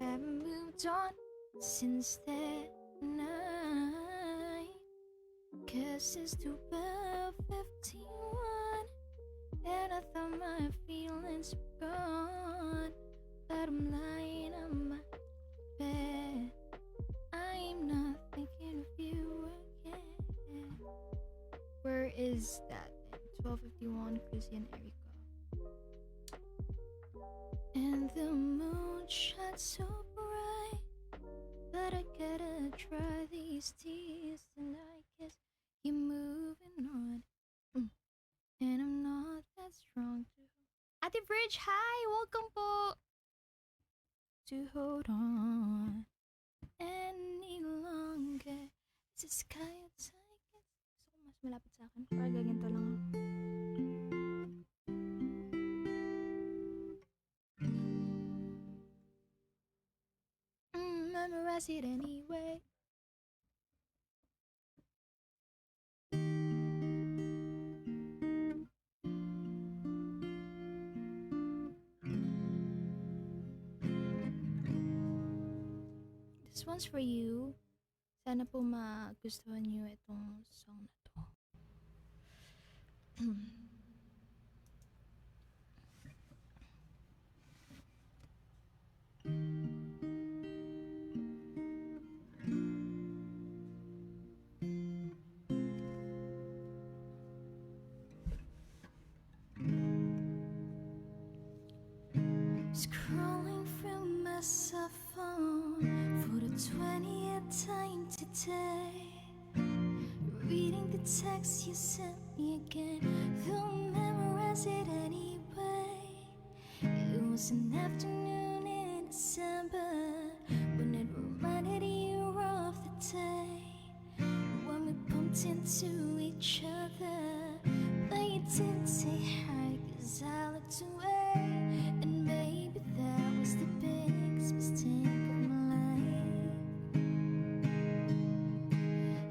haven't moved on since that night. Guess it's 12:51, and I thought my feelings were gone, but I'm lying on my bed. I'm not thinking of you again. Where is that then? 12:51, Chrissy and Erica. And the moon shines so bright, but I gotta dry these tears tonight, 'cause you're moving on, and I'm not that strong to Ate Bridge, hi! Welcome po! To hold on any longer. Is this kaya tayo? Gusto ko mas malapit sa akin. Para gaganto lang ako. Memorize it anyway. This one's for you. Sana po magustuhan niyo itong song na to. Scrolling through my cell phone for the 20th time today, reading the text you sent me again. Don't memorize it anyway. It was an afternoon in December when it reminded you of the day when we bumped into each other, but you didn't say hi 'cause I looked away. And maybe that was the biggest mistake of my life.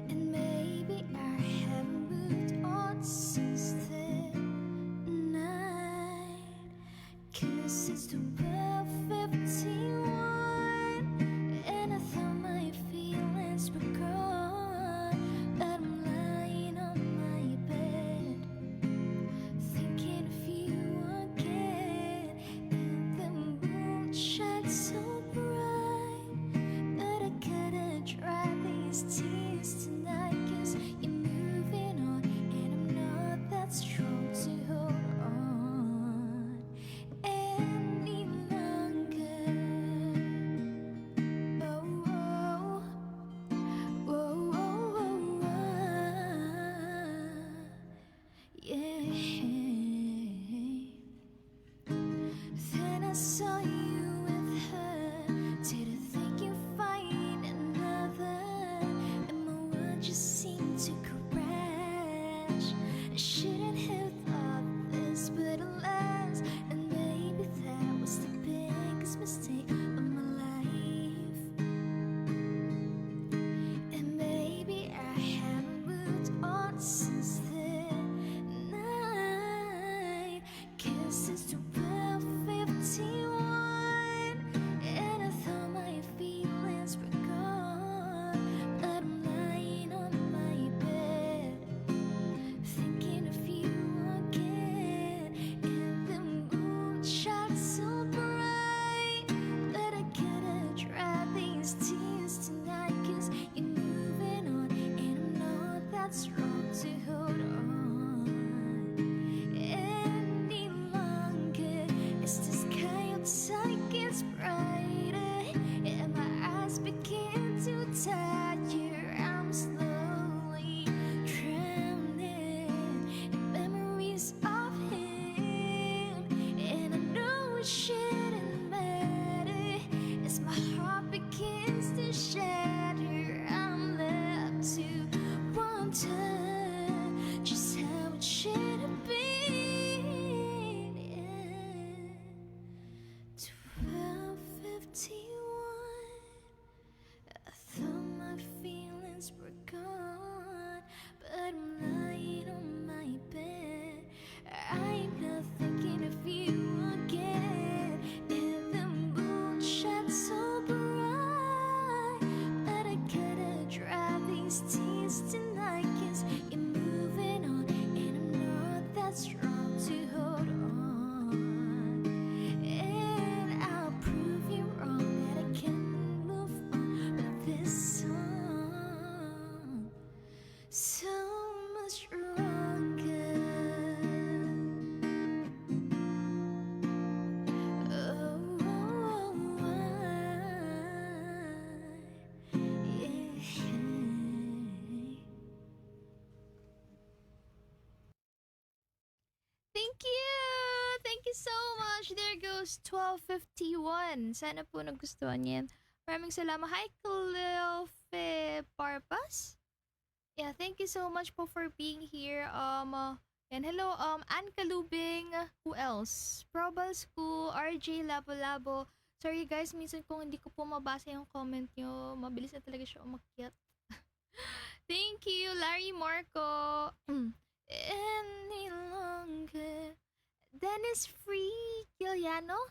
And maybe I haven't moved on since that night, 'cause it's 12:51, and I thought my feelings were gone, but I'm lying on my bed, thinking of you again. And the moon shines so bright, but I gotta dry these tears tonight, 'cause you're moving on, and I'm not that strong to hold on any longer. Oh, oh, oh, oh, oh, yeah. Then I saw you with her. Didn't think you'd find another, and my world just seemed to crash. I shouldn't have thought this, but alas, and maybe that was the biggest mistake of my life. And maybe I haven't moved on since that night, 'cause it's 12:51, and I thought my feelings were gone, but I'm lying on my bed, thinking of you again. And the moon shines so bright, but I gotta dry these tears tonight, 'cause you're moving on, and I'm not that strong to hold on any longer. As the sky outside gets brighter, and my eyes begin to tire, I'm slowly drowning in memories of him. And I know it shouldn't matter, as my heart begins to shatter. I'm left to wonder just how it should have been. Yeah. 12:51, I thought my feelings were gone, but I'm lying on my bed. I'm not thinking of you again. there goes 12:51. Sana po nagustuhan niyan. Maraming salamat. Hi, Cleofe Parpas. Yeah, thank you so much po for being here. And hello, Ann Kalubing. Who else? Probal School, RJ Labo Labo. Sorry guys, minsan kung hindi ko po mabasa yung comment nyo, mabilis na talaga siya umakyat. Thank you, Larry Marco. Any longer. Dennis Free Giuliano.